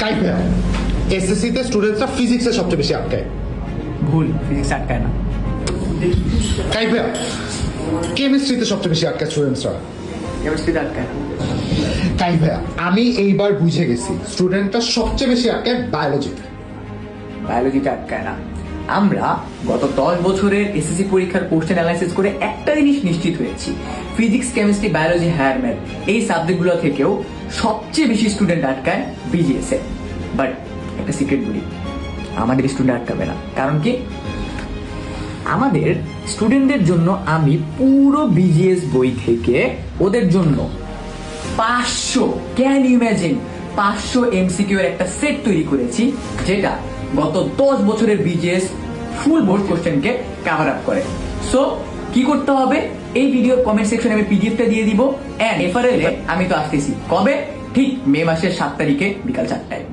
কাইফা এসএসসি তে স্টুডেন্টসরা ফিজিক্সে সবচেয়ে বেশি আটকায়। ভুল, ফিজিক্স আটকায় না। কাইফা কেমিস্ট্রিতে সবচেয়ে বেশি আটকায় স্টুডেন্টসরা। কেমিস্ট্রিতে আটকায় না। কাইফা আমি এইবার বুঝে গেছি স্টুডেন্টরা সবচেয়ে বেশি আটকায় বায়োলজিতে। বায়োলজিতে আটকায় না। আমরা গত 10 বছরের এসএসসি পরীক্ষার কোশ্চেন অ্যানালাইসিস করে একটা জিনিস নিশ্চিত হয়েছি, physics, chemistry, biology, higher math এই সাবজেক্টগুলো থেকেও সবচেয়ে বেশি স্টুডেন্ট আটকায় বিজিএস এ। বাট একটা সিক্রেট বলি, আমাদের স্টুডেন্ট আটকাবে না। কারণ কি, আমাদের স্টুডেন্টদের জন্য আমি পুরো বিজিএস বই থেকে ওদের জন্য 500 ক্যান ইমাজিন 500 এমসিকিউ এর একটা সেট তৈরি করেছি, যেটা গত 10 বছরের বিজিএস ফুল বোর্ড কোশ্চেনকে কভার আপ করে। সো কি করতে হবে, এই ভিডিওর কমেন্ট সেকশনে আমি পিডিএফটা দিয়ে দিব, এন্ড এফআরএল এ আমি তো আসতেছি কবে, ঠিক মে মাসের 7 তারিখে বিকাল 4টায়।